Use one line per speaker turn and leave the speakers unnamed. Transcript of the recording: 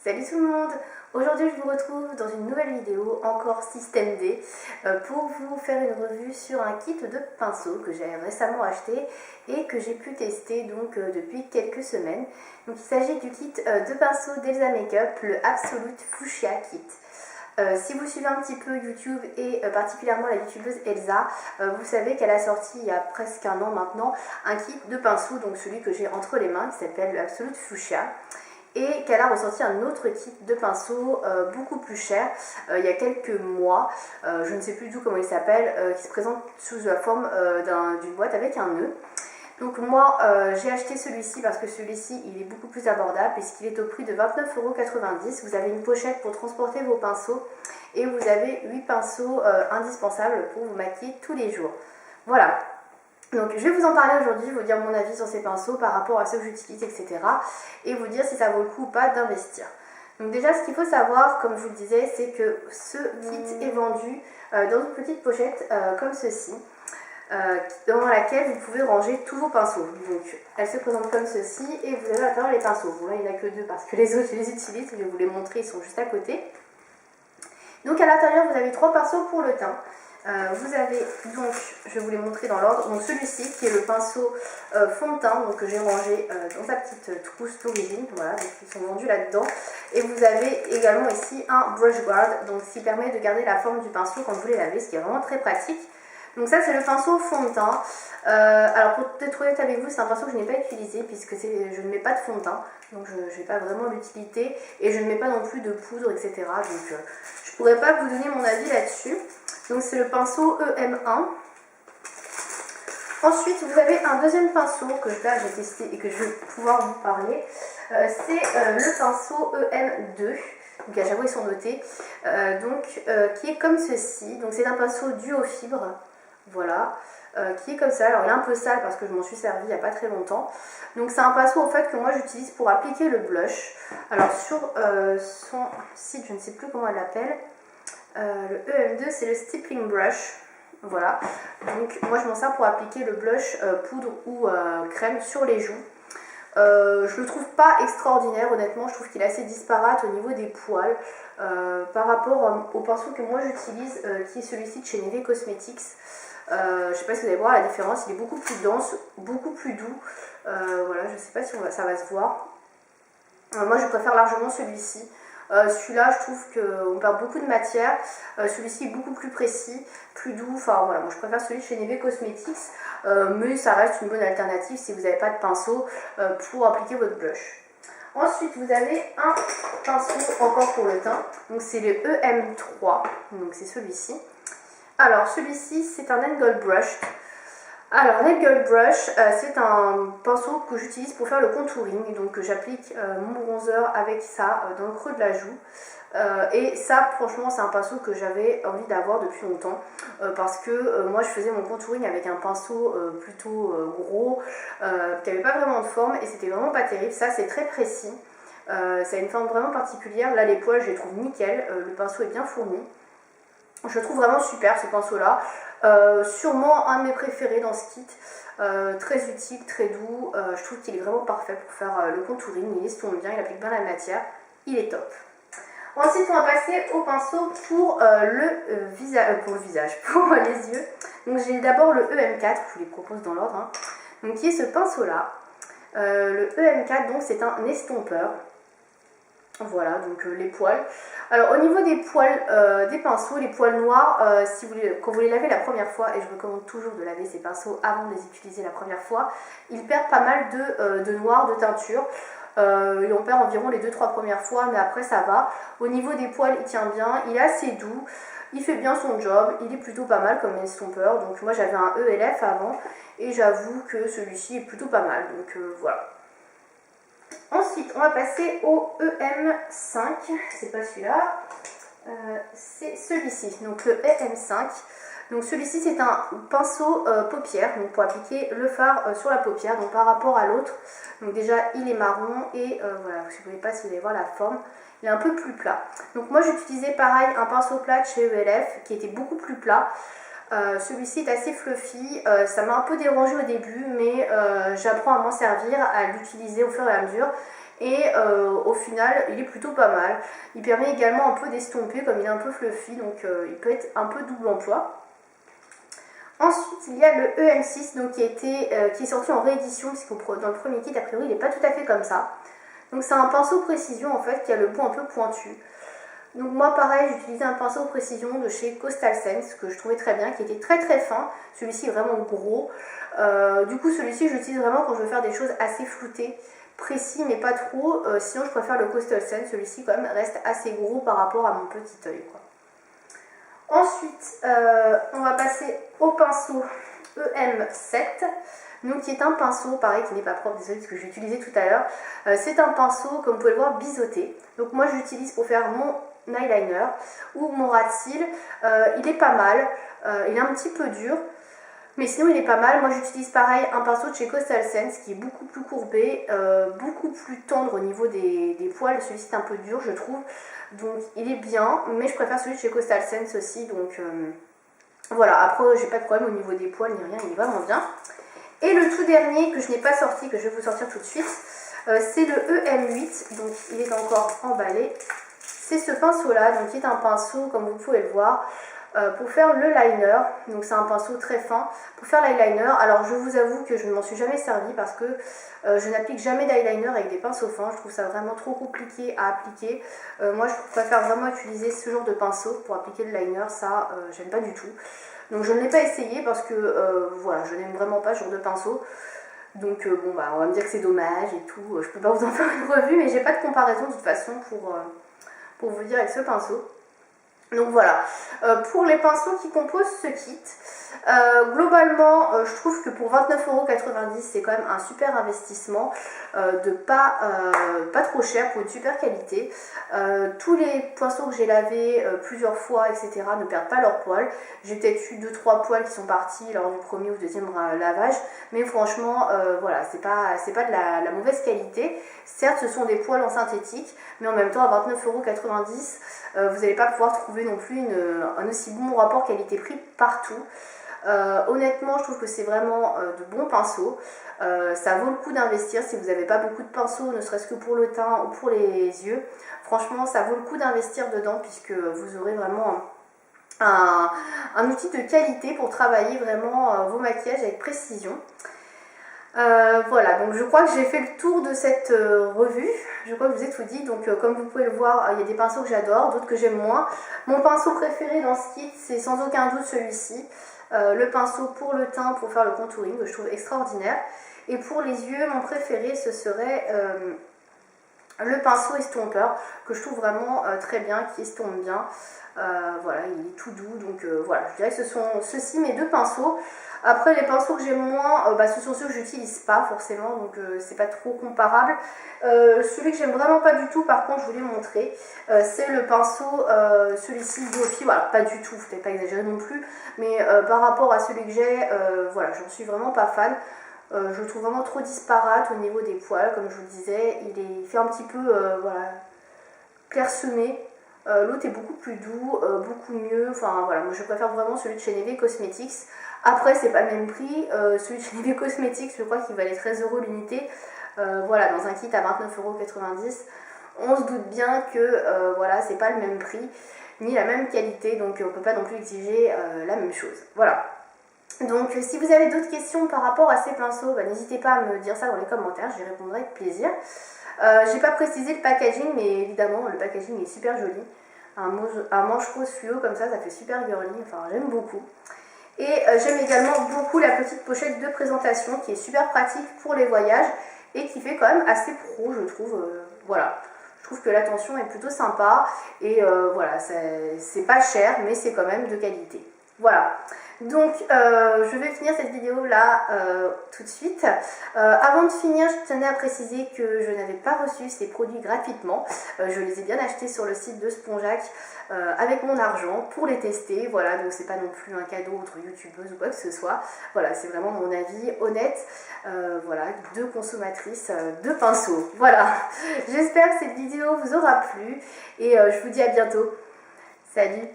Salut tout le monde! Aujourd'hui je vous retrouve dans une nouvelle vidéo, encore Système D, pour vous faire une revue sur un kit de pinceaux que j'ai récemment acheté et que j'ai pu tester donc depuis quelques semaines. Donc il s'agit du kit de pinceaux d'Elsa Makeup, le Absolute Fuchsia Kit. Si vous suivez un petit peu YouTube et particulièrement la youtubeuse Elsa, vous savez qu'elle a sorti il y a presque un an maintenant un kit de pinceaux, donc celui que j'ai entre les mains qui s'appelle le Absolute Fuchsia. Et qu'elle a ressorti un autre kit de pinceaux beaucoup plus cher il y a quelques mois, je ne sais plus du tout comment il s'appelle, qui se présente sous la forme d'une boîte avec un nœud. Donc moi j'ai acheté celui-ci parce que celui-ci il est beaucoup plus abordable puisqu'il est au prix de 29,90 €. Vous avez une pochette pour transporter vos pinceaux et vous avez 8 pinceaux indispensables pour vous maquiller tous les jours. Voilà. Donc je vais vous en parler aujourd'hui, vous dire mon avis sur ces pinceaux par rapport à ceux que j'utilise, etc. Et vous dire si ça vaut le coup ou pas d'investir. Donc déjà ce qu'il faut savoir, comme je vous le disais, c'est que ce kit est vendu dans une petite pochette comme ceci, dans laquelle vous pouvez ranger tous vos pinceaux. Donc elle se présente comme ceci et vous avez à l'intérieur les pinceaux. Bon là il n'y en a que deux parce que les autres je les utilise, je vais vous les montrer, ils sont juste à côté. Donc à l'intérieur vous avez 3 pinceaux pour le teint. Vous avez donc, je vais vous les montrer dans l'ordre, donc celui-ci qui est le pinceau fond de teint, donc que j'ai rangé dans sa petite trousse d'origine, voilà, donc ils sont vendus là-dedans. Et vous avez également ici un brush guard, donc qui permet de garder la forme du pinceau quand vous les lavez, ce qui est vraiment très pratique. Donc ça c'est le pinceau fond de teint. Alors pour être honnête avec vous, c'est un pinceau que je n'ai pas utilisé puisque je ne mets pas de fond de teint, donc je n'ai pas vraiment l'utilité et je ne mets pas non plus de poudre, etc. Donc je ne pourrais pas vous donner mon avis là-dessus. Donc c'est le pinceau EM1. Ensuite vous avez un deuxième pinceau que là j'ai testé et que je vais pouvoir vous parler. C'est le pinceau EM2. Donc à chaque fois ils sont notés. Qui est comme ceci. Donc c'est un pinceau duo fibre. Voilà. Qui est comme ça. Alors il est un peu sale parce que je m'en suis servi il n'y a pas très longtemps. Donc c'est un pinceau en fait que moi j'utilise pour appliquer le blush. Alors sur son site, je ne sais plus comment elle l'appelle. Le EM2 c'est le stippling brush, voilà, donc moi je m'en sers pour appliquer le blush poudre ou crème sur les joues. Je le trouve pas extraordinaire honnêtement, je trouve qu'il est assez disparate au niveau des poils par rapport au pinceau que moi j'utilise qui est celui-ci de chez Neve Cosmetics. Je sais pas si vous allez voir la différence, il est beaucoup plus dense, beaucoup plus doux, voilà, je sais pas si ça va se voir. Moi je préfère largement celui-ci. Celui-là je trouve qu'on perd beaucoup de matière, celui-ci est beaucoup plus précis, plus doux, enfin voilà, moi je préfère celui de chez Neve Cosmetics, mais ça reste une bonne alternative si vous n'avez pas de pinceau pour appliquer votre blush. Ensuite vous avez un pinceau encore pour le teint, donc c'est le EM3, donc c'est celui-ci. Alors celui-ci c'est un angle brush. Alors l'angle brush c'est un pinceau que j'utilise pour faire le contouring, donc j'applique mon bronzer avec ça dans le creux de la joue et ça franchement c'est un pinceau que j'avais envie d'avoir depuis longtemps parce que moi je faisais mon contouring avec un pinceau plutôt gros qui n'avait pas vraiment de forme et c'était vraiment pas terrible. Ça c'est très précis, ça a une forme vraiment particulière, là les poils je les trouve nickel, le pinceau est bien fourni. Je le trouve vraiment super ce pinceau là, sûrement un de mes préférés dans ce kit, très utile, très doux, je trouve qu'il est vraiment parfait pour faire le contouring, il estompe bien, il applique bien la matière, il est top. Ensuite on va passer au pinceau pour le visage, pour les yeux. Donc j'ai d'abord le EM4, je vous les propose dans l'ordre, hein. Donc qui est ce pinceau là, le EM4 donc c'est un estompeur. Voilà, donc les poils. Alors au niveau des poils des pinceaux, les poils noirs, quand vous les lavez la première fois, et je recommande toujours de laver ces pinceaux avant de les utiliser la première fois, ils perdent pas mal de noir, de teinture. Et on perd environ les 2-3 premières fois, mais après ça va. Au niveau des poils, il tient bien, il est assez doux, il fait bien son job, il est plutôt pas mal comme estompeur. Donc moi j'avais un ELF avant, et j'avoue que celui-ci est plutôt pas mal, donc voilà. Ensuite, on va passer au EM5, c'est pas celui-là, c'est celui-ci, donc le EM5. Donc celui-ci c'est un pinceau paupière, donc pour appliquer le fard sur la paupière, donc par rapport à l'autre. Donc déjà il est marron et voilà, je ne sais pas si vous allez voir la forme, il est un peu plus plat. Donc moi j'utilisais pareil un pinceau plat de chez ELF qui était beaucoup plus plat. Celui-ci est assez fluffy, ça m'a un peu dérangé au début mais j'apprends à m'en servir, à l'utiliser au fur et à mesure et au final il est plutôt pas mal. Il permet également un peu d'estomper comme il est un peu fluffy, donc il peut être un peu double emploi. Ensuite, il y a le EM6 donc, qui est sorti en réédition, puisque dans le premier kit, a priori, il n'est pas tout à fait comme ça. Donc c'est un pinceau précision en fait qui a le bout un peu pointu. Donc moi pareil, j'utilisais un pinceau précision de chez Coastal Scents que je trouvais très bien, qui était très très fin. Celui-ci est vraiment gros. Du coup celui-ci j'utilise vraiment quand je veux faire des choses assez floutées, précis mais pas trop. Sinon je préfère le Coastal Scents, celui-ci quand même reste assez gros par rapport à mon petit œil, quoi. Ensuite, on va passer au pinceau EM7, donc qui est un pinceau, pareil, qui n'est pas propre, désolé, parce que j'ai utilisé tout à l'heure. C'est un pinceau, comme vous pouvez le voir, biseauté. Donc moi, je l'utilise pour faire mon eyeliner ou mon ras de cils. Il est pas mal, il est un petit peu dur, mais sinon il est pas mal. Moi j'utilise pareil un pinceau de chez Coastal Scents qui est beaucoup plus courbé, beaucoup plus tendre au niveau des poils. Celui-ci est un peu dur je trouve, donc il est bien, mais je préfère celui de chez Coastal Scents aussi, donc voilà. Après j'ai pas de problème au niveau des poils ni rien, il est vraiment bien. Et le tout dernier que je n'ai pas sorti, que je vais vous sortir tout de suite, c'est le EM8, donc il est encore emballé. C'est ce pinceau là, donc qui est un pinceau comme vous pouvez le voir, pour faire le liner. Donc c'est un pinceau très fin pour faire l'eyeliner. Alors je vous avoue que je ne m'en suis jamais servi parce que je n'applique jamais d'eyeliner avec des pinceaux fins. Je trouve ça vraiment trop compliqué à appliquer. Moi je préfère vraiment utiliser ce genre de pinceau pour appliquer le liner. Ça j'aime pas du tout. Donc je ne l'ai pas essayé parce que voilà, je n'aime vraiment pas ce genre de pinceau. Donc bon bah on va me dire que c'est dommage et tout. Je peux pas vous en faire une revue, mais j'ai pas de comparaison de toute façon pour vous dire avec ce pinceau. Donc voilà, pour les pinceaux qui composent ce kit, globalement je trouve que pour 29,90 € c'est quand même un super investissement, de pas trop cher pour une super qualité. Tous les pinceaux que j'ai lavés plusieurs fois etc ne perdent pas leurs poils. J'ai peut-être eu 2-3 poils qui sont partis lors du premier ou deuxième lavage, mais franchement voilà, c'est pas de la mauvaise qualité. Certes ce sont des poils en synthétique, mais en même temps à 29,90 €, vous n'allez pas pouvoir trouver non plus un aussi bon rapport qualité-prix partout. Honnêtement je trouve que c'est vraiment de bons pinceaux. Ça vaut le coup d'investir si vous n'avez pas beaucoup de pinceaux, ne serait-ce que pour le teint ou pour les yeux. Franchement ça vaut le coup d'investir dedans, puisque vous aurez vraiment un outil de qualité pour travailler vraiment vos maquillages avec précision. Voilà, donc je crois que j'ai fait le tour de cette revue. Je crois que je vous ai tout dit. Donc comme vous pouvez le voir, il y a des pinceaux que j'adore, d'autres que j'aime moins. Mon pinceau préféré dans ce kit, c'est sans aucun doute celui-ci. Le pinceau pour le teint, pour faire le contouring, que je trouve extraordinaire. Et pour les yeux, mon préféré, ce serait le pinceau estompeur, que je trouve vraiment très bien, qui estompe bien. Voilà, il est tout doux, donc voilà, je dirais que ce sont ceux-ci mes deux pinceaux. Après les pinceaux que j'aime moins, ce sont ceux que j'utilise pas forcément, donc c'est pas trop comparable. Celui que j'aime vraiment pas du tout, par contre je voulais montrer, c'est le pinceau, celui-ci Biofi. Voilà, pas du tout, faut peut-être pas exagérer non plus, mais par rapport à celui que j'ai, voilà, j'en suis vraiment pas fan. Je le trouve vraiment trop disparate au niveau des poils, comme je vous le disais. Il fait un petit peu voilà, clairsemé. L'autre est beaucoup plus doux, beaucoup mieux. Enfin voilà, moi je préfère vraiment celui de chez Neve Cosmetics. Après, c'est pas le même prix. Celui de chez Neve Cosmetics, je crois qu'il valait 13 € l'unité. Voilà, dans un kit à 29,90 €. On se doute bien que voilà, c'est pas le même prix, ni la même qualité. Donc on peut pas non plus exiger la même chose. Voilà. Donc si vous avez d'autres questions par rapport à ces pinceaux, n'hésitez pas à me dire ça dans les commentaires, j'y répondrai avec plaisir. J'ai pas précisé le packaging, mais évidemment le packaging est super joli. Un manche rose fluo comme ça fait super girly, enfin j'aime beaucoup. Et j'aime également beaucoup la petite pochette de présentation qui est super pratique pour les voyages et qui fait quand même assez pro, je trouve. Voilà, je trouve que l'attention est plutôt sympa et voilà, c'est pas cher mais c'est quand même de qualité. Voilà, donc je vais finir cette vidéo là tout de suite. Avant de finir, je tenais à préciser que je n'avais pas reçu ces produits gratuitement. Je les ai bien achetés sur le site de Spongeac avec mon argent pour les tester. Voilà, donc c'est pas non plus un cadeau entre youtubeuses ou quoi que ce soit. Voilà, c'est vraiment mon avis honnête. Voilà, de consommatrice de pinceaux. Voilà, j'espère que cette vidéo vous aura plu et je vous dis à bientôt. Salut!